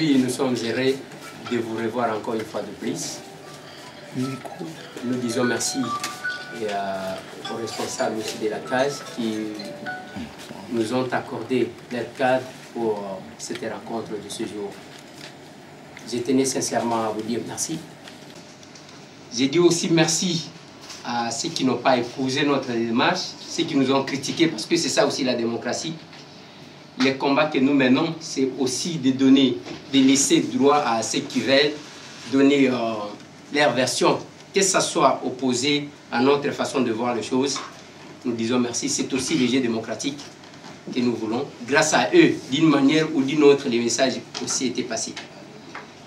Aujourd'hui, nous sommes heureux de vous revoir encore une fois de plus. Nous disons merci aux responsables aussi de la case qui nous ont accordé leur cadre pour cette rencontre de ce jour. Je tenais sincèrement à vous dire merci. J'ai dit aussi merci à ceux qui n'ont pas épousé notre démarche, ceux qui nous ont critiqués, parce que c'est ça aussi la démocratie. Les combats que nous menons, c'est aussi de donner, de laisser droit à ceux qui veulent donner leur version, que ça soit opposé à notre façon de voir les choses. Nous disons merci, c'est aussi le jeu démocratique que nous voulons. Grâce à eux, d'une manière ou d'une autre, les messages aussi étaient passés.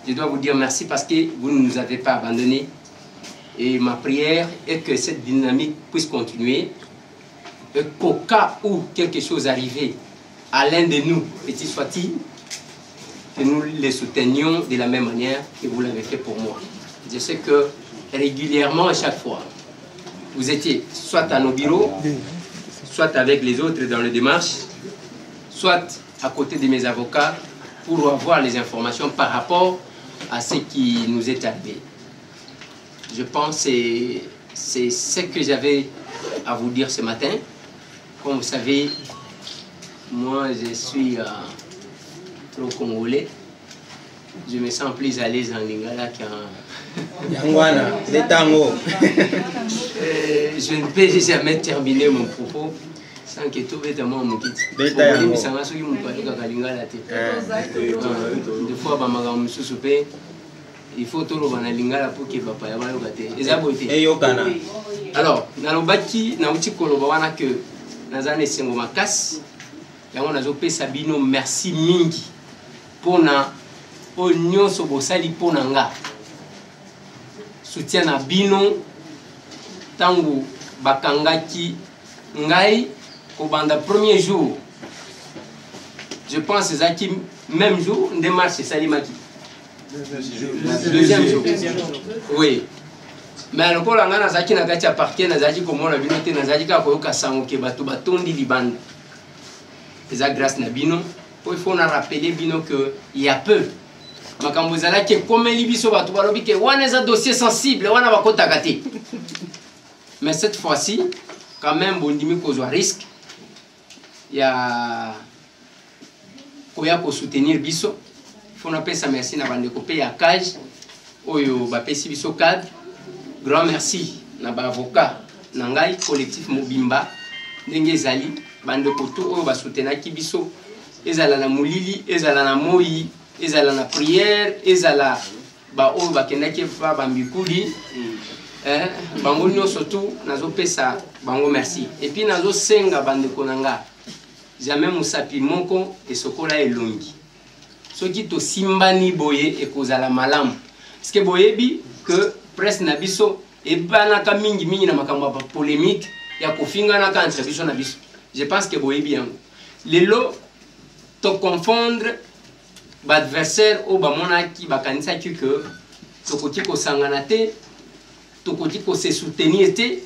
Je dois vous dire merci parce que vous ne nous avez pas abandonnés. Et ma prière est que cette dynamique puisse continuer et qu'au cas où quelque chose arrivait à l'un de nous, petit soit-il, que nous les soutenions de la même manière que vous l'avez fait pour moi. Je sais que régulièrement, à chaque fois, vous étiez soit à nos bureaux, soit avec les autres dans les démarches, soit à côté de mes avocats pour avoir les informations par rapport à ce qui nous est arrivé. Je pense que c'est ce que j'avais à vous dire ce matin. Comme vous savez, moi je suis trop congolais. Je me sens plus à l'aise en lingala qu'en... Je ne peux jamais terminer mon propos sans que tout bête moi mon kit. Des fois, il faut tout le lingala pour que papa alors, dans le baki, na uti kolobawana que nazane sengo makas, yango nazope sabino merci mingi pona onyo sobosali pona nga. Soutien na bino tangu bakangaki ngai kobanda premier jour. Je pense que même jour, démarche salimaki. Deuxième jour. Oui. Mais alors, quand on a zaki na gati appartient na zaki comme on a vu noté na zaki ka koyoka sango ke bato batondi libanda. C'est grâce na bino. Il faut nous rappeler bino que il y a peu. Makambo zala ke comme libiso bato balobi ke wana za dossier sensible wana bakota gati. Mais cette fois-ci, quand même bondimi kozwa risque. Il y a koya ko soutenir biso. Faut nous ça merci na bande ko payer à cage oyo ba pesi biso cadre. Grand merci na ba avocat na ngai collectif Mobimba ndenge ezali bande ko to oyo ba soutenaki biso ezala na mulili ezala na moi ezala na prière ezala ba oyo ba kendaki fa ba mbikuli bango nyonso surtout nazo pesa bango merci et puis nazo senga bande ko nanga jamais musapi moko esokola elongi soki to simbani boye ekozala malamu parce que boyebi que presse na biso ebanaka mingi mingi na makambo ba polémique ya kofingana ka entre biso na biso. Je pense que boyebi yango lelo to confondre ba adversaire o ba monaki ba kanisa ki que tokoti ko sangana te tokoti ko se soutenir te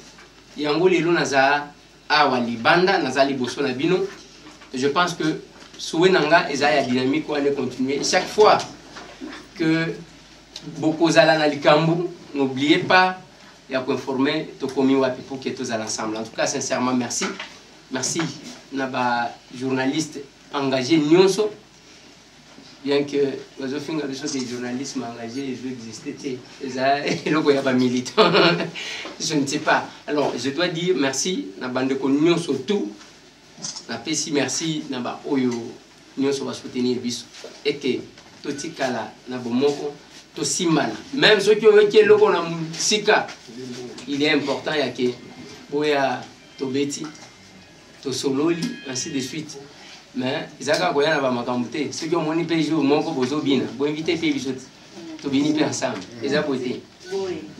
yango lelo naza awa libanda naza liboso na bino. Je pense que Souenanga et Zaya dynamique on est continuer. Chaque fois que beaucoup zala na likambu, n'oubliez pas il y a qu'on informer to komi wapi pour que tous allent ensemble. En tout cas sincèrement merci. Merci naba journaliste engagé nyonso. Bien que les officiers des journalistes engagés je existais et le goya ba militant. Je ne sais pas. Alors je dois dire merci naba ndeko nyonso tout. Na pesi merci na ba oyo nyonso ba soutenir biso et que totikala na bomoko to simana même ceux qui ont été loko na sika il est important ya que boya to beti to sololi ainsi de suite mais izaka koya na ba makambo te ceux qui ont moni pe jour moko bozo bina bo inviter pe biso to bini pe ensemble eza beauté.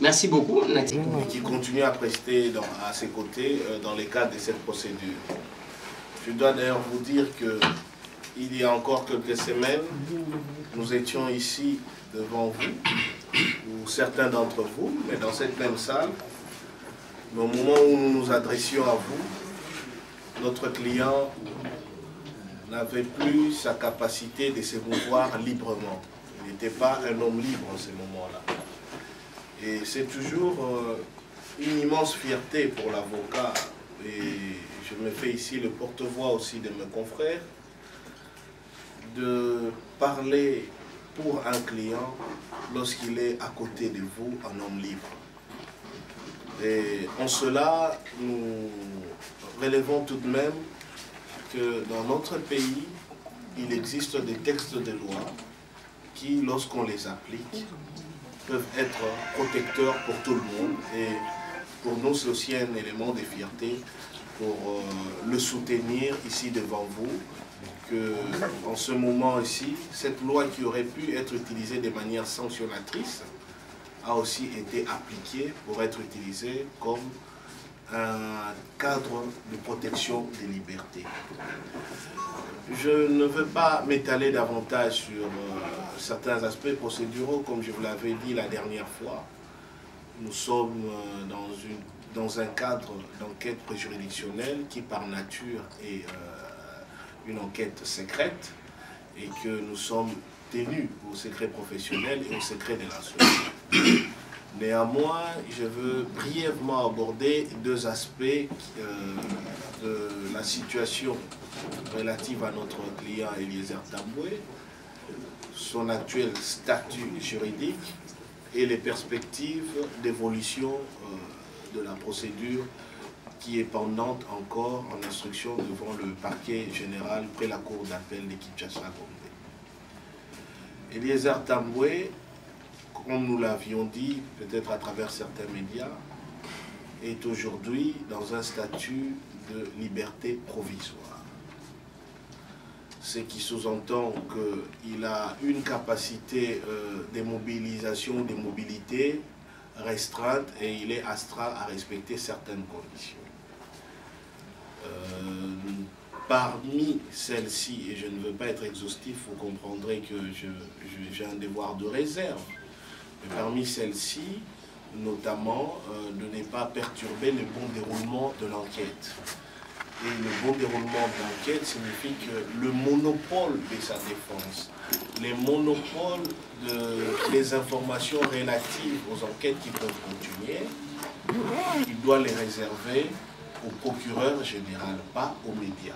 Merci beaucoup Nati qui continue à prester à ses côtés dans le cadre de cette procédure. Je dois d'ailleurs vous dire que il y a encore quelques semaines, nous étions ici devant vous, ou certains d'entre vous, mais dans cette même salle, mais au moment où nous nous adressions à vous, notre client n'avait plus sa capacité de se mouvoir librement. Il n'était pas un homme libre en ces moments-là. Et c'est toujours une immense fierté pour l'avocat, et je me fais ici le porte-voix aussi de mes confrères, de parler pour un client lorsqu'il est à côté de vous, un homme libre. Et en cela, nous relevons tout de même que dans notre pays, il existe des textes de loi qui, lorsqu'on les applique, peuvent être protecteurs pour tout le monde. Et pour nous, c'est aussi un élément de fierté pour le soutenir ici devant vous, que en ce moment ici, cette loi qui aurait pu être utilisée de manière sanctionnatrice a aussi été appliquée pour être utilisée comme un cadre de protection des libertés. Je ne veux pas m'étaler davantage sur certains aspects procéduraux, comme je vous l'avais dit la dernière fois. Nous sommes dans un cadre d'enquête préjuridictionnelle qui par nature est une enquête secrète et que nous sommes tenus au secret professionnel et au secret de l'instruction. Néanmoins, je veux brièvement aborder deux aspects de la situation relative à notre client Eliezer Tamboué, son actuel statut juridique et les perspectives d'évolution de la procédure qui est pendante encore en instruction devant le parquet général près la cour d'appel de Kinshasa-Gombe. Eliezer Tamboué, comme nous l'avions dit, peut-être à travers certains médias, est aujourd'hui dans un statut de liberté provisoire. Ce qui sous-entend qu'il a une capacité de mobilisation, de mobilité restreinte et il est astreint à respecter certaines conditions. Parmi celles-ci, et je ne veux pas être exhaustif, vous comprendrez que j'ai un devoir de réserve, mais parmi celles-ci, notamment de ne pas perturber le bon déroulement de l'enquête. Et le bon déroulement de l'enquête signifie que le monopole de sa défense, les monopoles des informations relatives aux enquêtes qui peuvent continuer, il doit les réserver au procureur général, pas aux médias.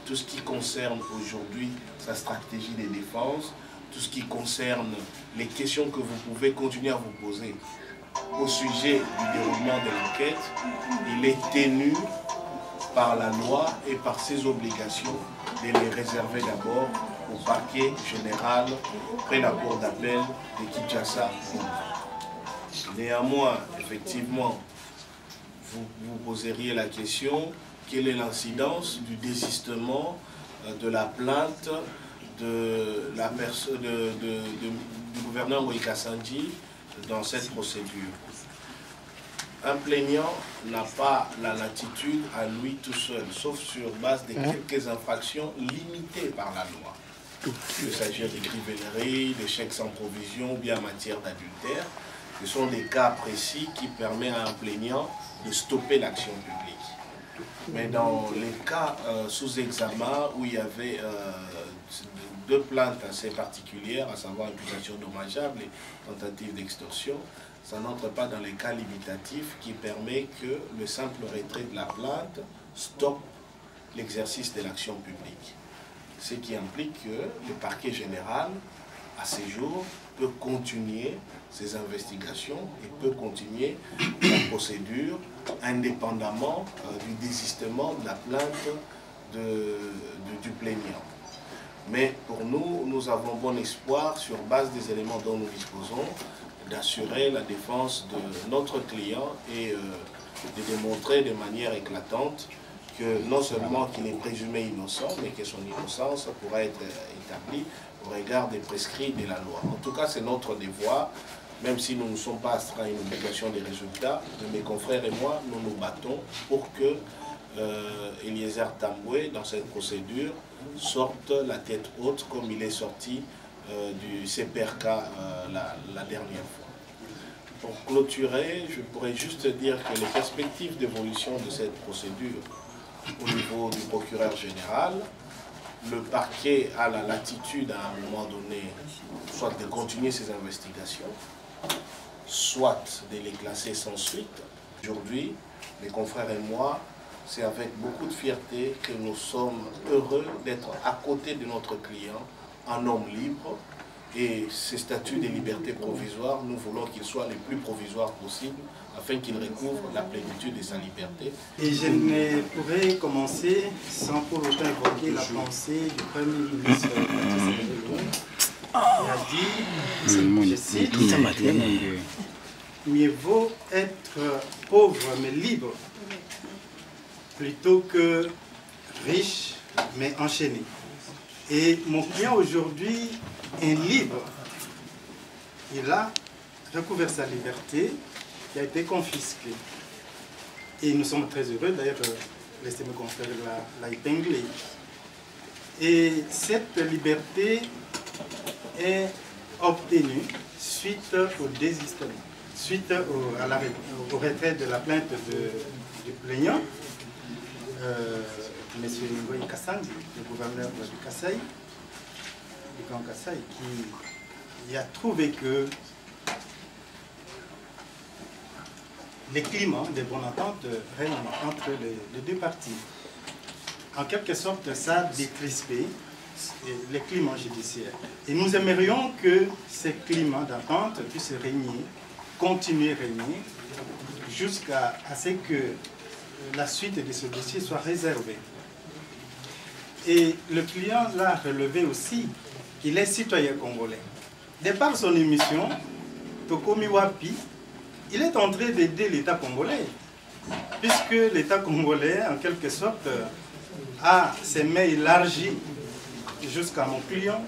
Tout ce qui concerne aujourd'hui sa stratégie de défense, tout ce qui concerne les questions que vous pouvez continuer à vous poser au sujet du déroulement de l'enquête, il est tenu par la loi et par ses obligations de les réserver d'abord au parquet général près la cour d'appel de Kinshasa. Néanmoins, effectivement, vous poseriez la question, quelle est l'incidence du désistement de la plainte du gouverneur Moïka Sandji dans cette procédure? Un plaignant n'a pas la latitude à lui tout seul, sauf sur base de quelques infractions limitées par la loi. Il peut s'agir de crivellerie, de chèques sans provision, ou bien en matière d'adultère. Ce sont des cas précis qui permettent à un plaignant de stopper l'action publique. Mais dans les cas sous examen où il y avait deux plaintes assez particulières, à savoir accusation dommageable et tentative d'extorsion, ça n'entre pas dans les cas limitatifs qui permet que le simple retrait de la plainte stoppe l'exercice de l'action publique. Ce qui implique que le parquet général, à ce jour, peut continuer ses investigations et peut continuer la procédure indépendamment du désistement de la plainte du plaignant. Mais pour nous, nous avons bon espoir, sur base des éléments dont nous disposons, d'assurer la défense de notre client et de démontrer de manière éclatante que non seulement qu'il est présumé innocent, mais que son innocence pourra être établie au regard des prescrits de la loi. En tout cas, c'est notre devoir, même si nous ne sommes pas astreints à une obligation des résultats, mes confrères et moi, nous nous battons pour que Eliezer Tamboué, dans cette procédure, sorte la tête haute comme il est sorti du CPRK la dernière fois. Pour clôturer, je pourrais juste dire que les perspectives d'évolution de cette procédure au niveau du procureur général le parquet a la latitude à un moment donné, soit de continuer ses investigations, soit de les classer sans suite. Aujourd'hui, mes confrères et moi, c'est avec beaucoup de fierté que nous sommes heureux d'être à côté de notre client, un homme libre. Et ces statuts de liberté provisoire, nous voulons qu'ils soient les plus provisoires possibles afin qu'il recouvre la plénitude de sa liberté. Et je ne pourrais commencer sans pour autant évoquer la pensée du Premier ministre qui a dit, je cite, « Mieux vaut être pauvre mais libre plutôt que riche mais enchaîné ». Et mon client aujourd'hui est libre. Il a recouvert sa liberté qui a été confisquée. Et nous sommes très heureux, d'ailleurs, l'estimé confrère l'a épinglé. Et cette liberté est obtenue suite au désistement, suite au retrait de la plainte du plaignant, M. Ngoï Kassangi, le gouverneur du Kasaï, du Grand Kasaï, qui a trouvé que les climats de bonne entente règnent entre les deux parties. En quelque sorte, ça a décrispé les climats judiciaires. Et nous aimerions que ces climats d'entente puissent régner, continuer à régner, jusqu'à ce que la suite de ce dossier soit réservée. Et le client l'a relevé aussi qu'il est citoyen congolais. De par son émission, Tokomi Wapi, il est en train d'aider l'État congolais, puisque l'État congolais, en quelque sorte, a ses mains élargies jusqu'à mon client,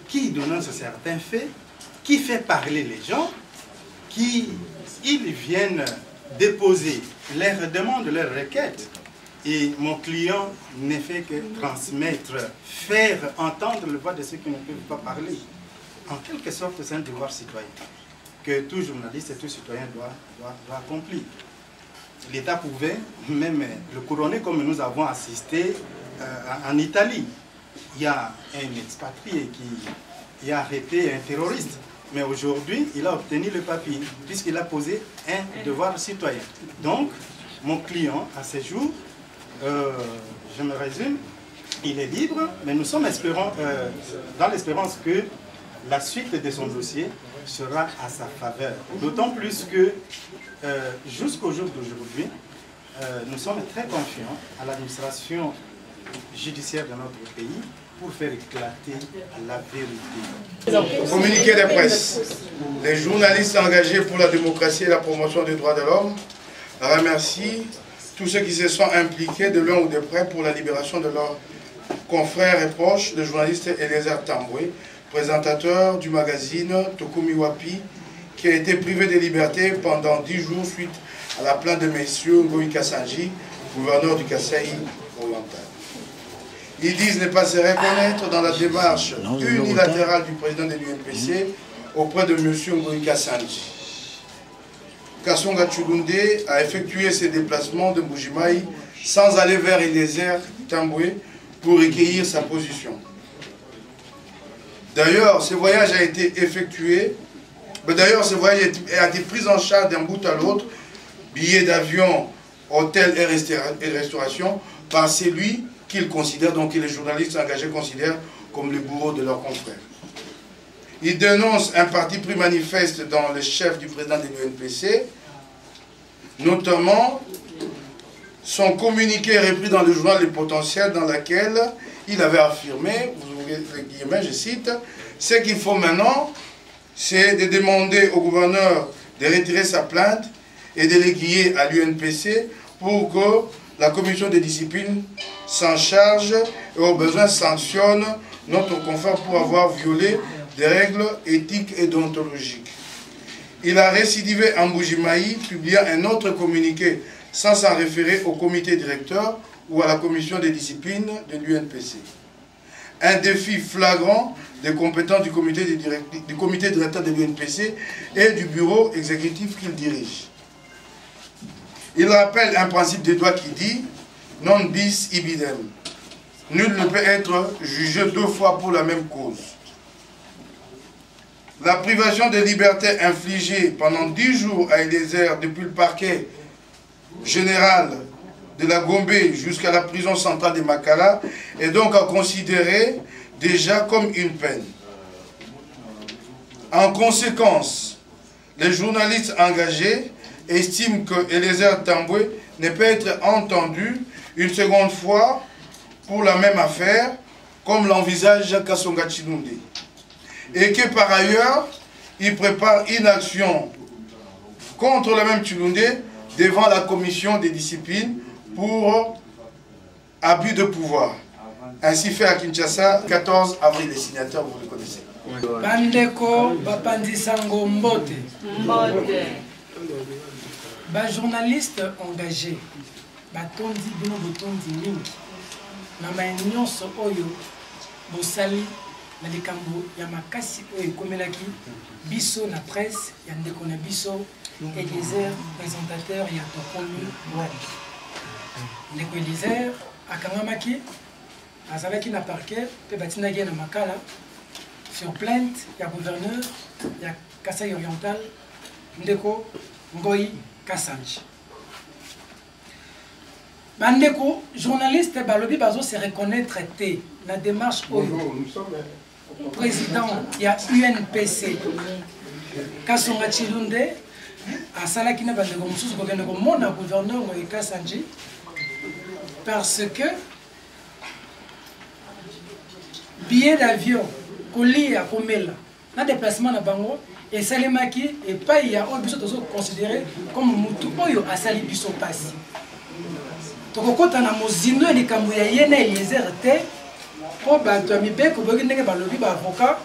qui dénonce certains faits, qui fait parler les gens, qui ils viennent déposer leurs demandes, leurs requêtes. Et mon client ne fait que transmettre, faire entendre le voix de ceux qui ne peuvent pas parler. En quelque sorte, c'est un devoir citoyen que tout journaliste et tout citoyen doit accomplir. L'État pouvait même le couronner comme nous avons assisté en Italie. Il y a un expatrié qui a arrêté un terroriste. Mais aujourd'hui, il a obtenu le papier, puisqu'il a posé un devoir citoyen. Donc, mon client, à ce jour, je me résume, il est libre, mais nous sommes dans l'espérance que la suite de son dossier sera à sa faveur. D'autant plus que, jusqu'au jour d'aujourd'hui, nous sommes très confiants à l'administration judiciaire de notre pays pour faire éclater la vérité. Communiqué de presse. Les journalistes engagés pour la démocratie et la promotion des droits de l'homme remercient tous ceux qui se sont impliqués de loin ou de près pour la libération de leurs confrères et proches, le journaliste Eliezer Tamboué, présentateur du magazine Tokomi Wapi, qui a été privé de liberté pendant 10 jours suite à la plainte de M. Ngoï Kassangi, gouverneur du Kasaï oriental. Ils disent ne pas se reconnaître dans la démarche unilatérale du président de l'UNPC auprès de M. Ngoï Kassangi. Kassonga Tshulunde a effectué ses déplacements de Mbujimaï sans aller vers Eliezer Tamboué pour recueillir sa position. D'ailleurs, ce voyage a été effectué, a été pris en charge d'un bout à l'autre, billets d'avion, hôtel et restauration, par celui qu'ils considèrent, donc que les journalistes engagés considèrent comme le bourreau de leurs confrères. Ils dénoncent un parti pris manifeste dans le chef du président de l'UNPC, notamment son communiqué repris dans le journal Le Potentiel, dans lequel il avait affirmé, vous ouvrez les guillemets, je cite, ce qu'il faut maintenant, c'est de demander au gouverneur de retirer sa plainte et de l'aiguiller à l'UNPC pour que la commission de discipline s'en charge et au besoin sanctionne notre confrère pour avoir violé des règles éthiques et déontologiques. Il a récidivé en Mbujimaï, publiant un autre communiqué sans s'en référer au comité directeur ou à la commission de discipline de l'UNPC. Un défi flagrant des compétences du comité directeur de l'UNPC et du bureau exécutif qu'il dirige. Il rappelle un principe des droits qui dit « non bis ibidem ». nul ne peut être jugé 2 fois pour la même cause. La privation de liberté infligée pendant 10 jours à Eliezer depuis le parquet général de la Gombe jusqu'à la prison centrale de Makala est donc à considérer déjà comme une peine. En conséquence, les journalistes engagés estiment que Eliezer Tambwe ne peut être entendu une seconde fois pour la même affaire, comme l'envisage Kasonga Chilunde. Et que par ailleurs, il prépare une action contre le même Chilunde devant la commission des disciplines pour abus de pouvoir. Ainsi fait à Kinshasa, 14 avril, les signataires, vous les connaissez. Bandeko Bapandisango Mbote. Journaliste engagé, batondi bino botondi mingi. Na maenyoso oyo bosali na likambo ya makasi oyo komelaki biso na presse ya ndeko na biso Eliezer présentateur ya Tokomi Web. Ndeko Eliezer akangamaki azalaki na parquet pe batinaki na Makala sur plainte ya gouverneur ya Kasai Oriental ndeko Ngoyi Kassanji. Bandeko journaliste balobi bazo se reconnaître te na démarche oyo président ya UNPC Kasonga Chilunde asalaki na bandeko mosusu kokende komona gouverneur Ngoyi Kassanji parce que billet d'avion kolia komela na déplacement na bango et salemaki et pas il y a oyo biso tozo considéré comme mutu oyo asali biso pasi tokokota na mozindo ya likambo ya ye na Eliezer te po bato ya mibeko boyoki ndenge balobi baavocat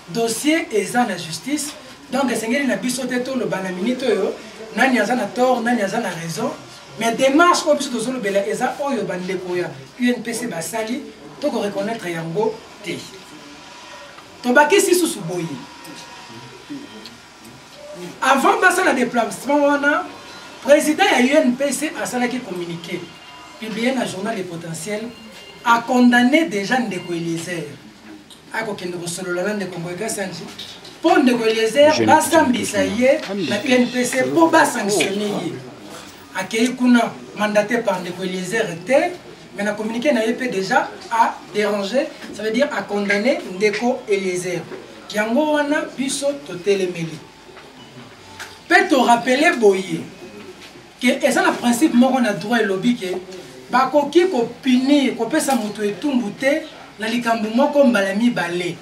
dossier eza na justice donc esengeli na biso te toloba na minute oyo nani aza na tort nani aza na raison mais démarche oyo biso tozolobela eza oyo bandeko ya UNPC basali tokoreconnaître yango te tobakisi susu boye avant basala déplacement wana président ya UNPC asalaki communiqué publié dans le journal Les Potentiels a condamné déjà Ndeko Eliezer a kokende kosolola Ndeko Ngoyi Kassanji pour Ndeko Eliezer basambisa ye na UNPC pour basanctionner ye akei kuna mandaté par Ndeko Eliezer te mais na communiqué na EP déjà a dérangé, ça veut dire a condamné Ndeko Eliezer kiango wana biso totelemeli peut te rappeler boye que eza na principe moko na droit et lobby que bakoki ko punir ko pesa mutu etumbu te na likambo moko mbala mibale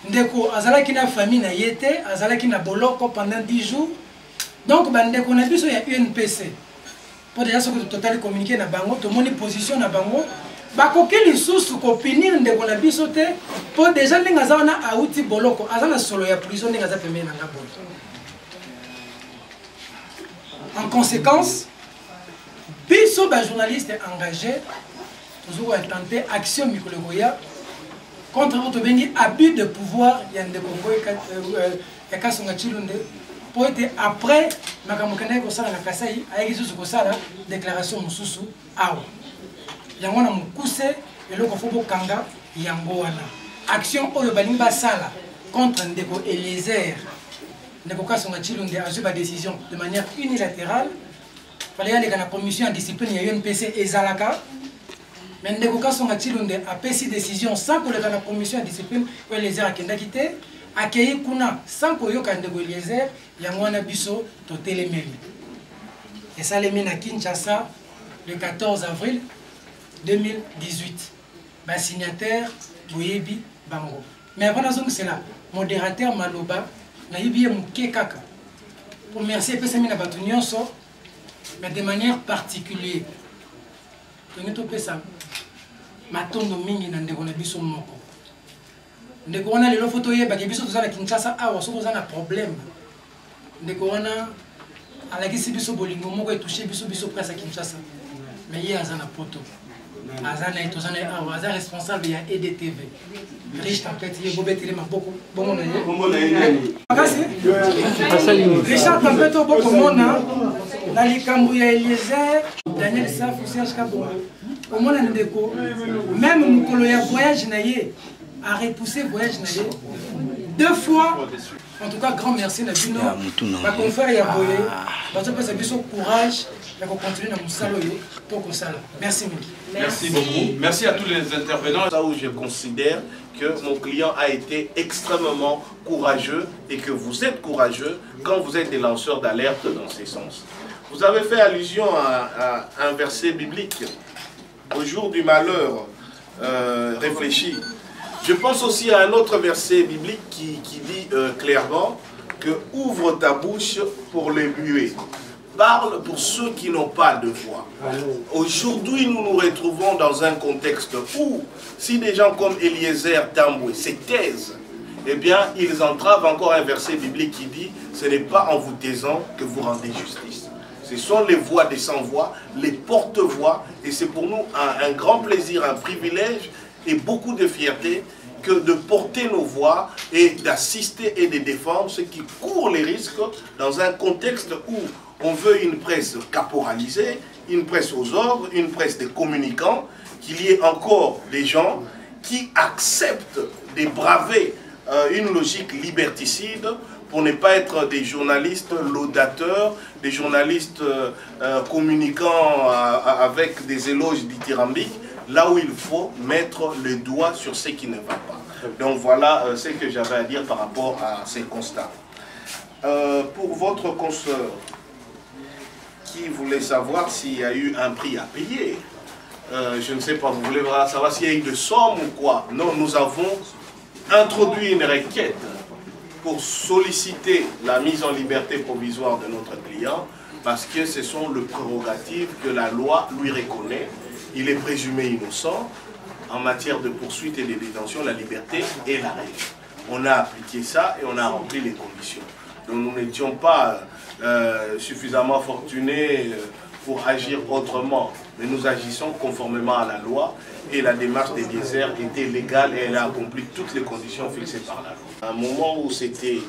ndeko azalaki na famille na yete azalaki na boloko pendant 10 jours donc bandeko na biso ya UNPC pour déjà ce que total communiquer na bango to moni position na bango bakoki lisusu ko punir ndeko na biso te pour déjà ndinga za na auti boloko azana solo ya prison ndinga za pembe na ngabo. En conséquence, biso ba journaliste engagé toujours tenté action mikologoya contre votre bengi abus de pouvoir ya ndeko Ngoyi Kasonga Chilunde pour être après makamokana ko sala na Kasai ayeki susu ko sala déclaration mususu awa yango na mukuse eloko fobo kanga yango wana action oyo balimba sala contre ndeko Eliezer ndeko Kasonga Chilunde a pris décision de manière unilatérale. Il fallait aller à la commission en discipline, il y a eu une PC et Zalaka. Mais ndeko Kasonga Chilunde a pris décision sans que la commission en discipline ou Eliezer a quitté, accueilli Kuna sans que yoka ndeko Eliezer, yangwana biso to telemeli. Et ça les mène à Kinshasa le 14 avril 2018. Ba signataire Boyebi Bango. Mais avant c'est là, modérateur Maloba. Pour remercier Pessamina Batunionso, mais de manière particulière. Nous avons matondo mingi na ndeko na biso moko. Ndeko wana lelo photo yeba ke biso tozana Kinshasa awa so tozana problème. Ndeko wana alakisi biso bolingo moko etouché biso presse à Kinshasa. Mais hier azana poto. Azana etozana awa azana responsable ya EDTV. Riche tempête ye bobetele maboko bongo na ye. Bongo na ye. Richard tempête boko mona na likambo ya Eliezer Daniel Safou Serge Kabongo. Au moins, même mon voyage a repoussé voyage 2 fois. En tout cas, grand merci Nabino. Ma confrère Yaboye, parce que ça a courage de continuer dans mon salon pour que ça. Merci beaucoup. Merci beaucoup. Merci à tous les intervenants. Là où je considère que mon client a été extrêmement courageux et que vous êtes courageux quand vous êtes des lanceurs d'alerte dans ces sens. Vous avez fait allusion à un verset biblique. Au jour du malheur, réfléchis. Je pense aussi à un autre verset biblique qui dit clairement que ouvre ta bouche pour les muets. Parle pour ceux qui n'ont pas de voix. Aujourd'hui, nous nous retrouvons dans un contexte où, si des gens comme Eliezer Tambwe se taisent, eh bien, ils entravent encore un verset biblique qui dit « Ce n'est pas en vous taisant que vous rendez justice ». Ce sont les voix des sans-voix, les porte-voix, et c'est pour nous un grand plaisir, un privilège et beaucoup de fierté que de porter nos voix et d'assister et de défendre ceux qui courent les risques dans un contexte où on veut une presse caporalisée, une presse aux ordres, une presse des communicants, qu'il y ait encore des gens qui acceptent de braver une logique liberticide pour ne pas être des journalistes laudateurs, des journalistes communicants avec des éloges dithyrambiques, là où il faut mettre le doigt sur ce qui ne va pas. Donc voilà ce que j'avais à dire par rapport à ces constats. Pour votre consoeur, qui voulait savoir s'il y a eu un prix à payer, je ne sais pas, vous voulez savoir s'il y a eu de somme ou quoi? Non, nous avons introduit une requête pour solliciter la mise en liberté provisoire de notre client, parce que ce sont les prérogatives que la loi lui reconnaît. Il est présumé innocent. En matière de poursuite et de détention, la liberté est la règle. On a appliqué ça et on a rempli les conditions. Donc nous n'étions pas suffisamment fortunés pour agir autrement, mais nous agissons conformément à la loi et la démarche d'Eliezer était légale et elle a accompli toutes les conditions fixées par la loi. Un moment où c'était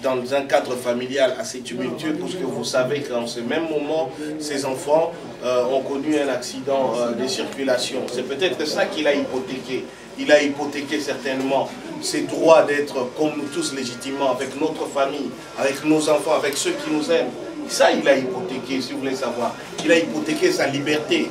dans un cadre familial assez tumultueux, parce que vous savez qu'en ce même moment, ces enfants ont connu un accident de circulation. C'est peut-être ça qu'il a hypothéqué. Il a hypothéqué certainement ses droits d'être comme nous tous légitimement, avec notre famille, avec nos enfants, avec ceux qui nous aiment. Ça, il a hypothéqué, si vous voulez savoir. Il a hypothéqué sa liberté.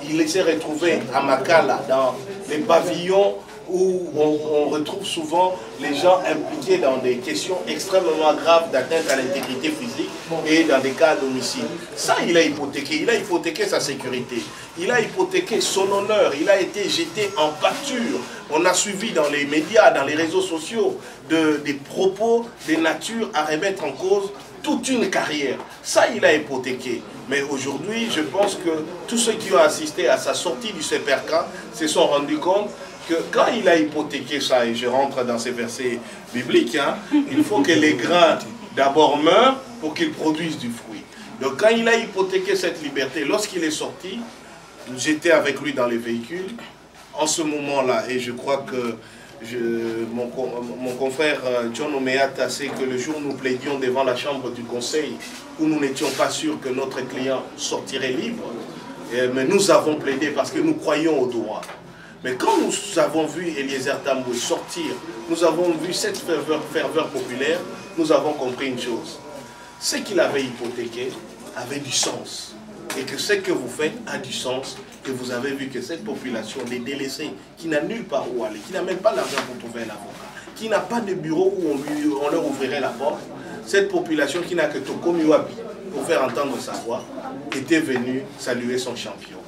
Il s'est retrouvé à Makala, dans les pavillons où on retrouve souvent les gens impliqués dans des questions extrêmement graves d'atteinte à l'intégrité physique et dans des cas d'homicide. Ça, il a hypothéqué sa sécurité, il a hypothéqué son honneur, il a été jeté en pâture. On a suivi dans les médias, dans les réseaux sociaux, des propos, des natures à remettre en cause toute une carrière. Ça, il a hypothéqué. Mais aujourd'hui, je pense que tous ceux qui ont assisté à sa sortie du CPRK se sont rendus compte que quand il a hypothéqué ça, et je rentre dans ces versets bibliques, hein, il faut que les grains d'abord meurent pour qu'ils produisent du fruit. Donc quand il a hypothéqué cette liberté, lorsqu'il est sorti, j'étais avec lui dans les véhicules, en ce moment-là, et je crois que mon confrère John Omeata sait que le jour où nous plaidions devant la chambre du conseil, où nous n'étions pas sûrs que notre client sortirait libre, mais nous avons plaidé parce que nous croyons au droit. Mais quand nous avons vu Eliezer Tambwe sortir, nous avons vu cette ferveur populaire, nous avons compris une chose. Ce qu'il avait hypothéqué avait du sens. Et que ce que vous faites a du sens. Et vous avez vu que cette population, les délaissés, qui n'a nulle part où aller, qui n'a même pas l'argent pour trouver un avocat, qui n'a pas de bureau où on leur ouvrirait la porte, cette population qui n'a que Tokomiwabi pour faire entendre sa voix, était venue saluer son champion.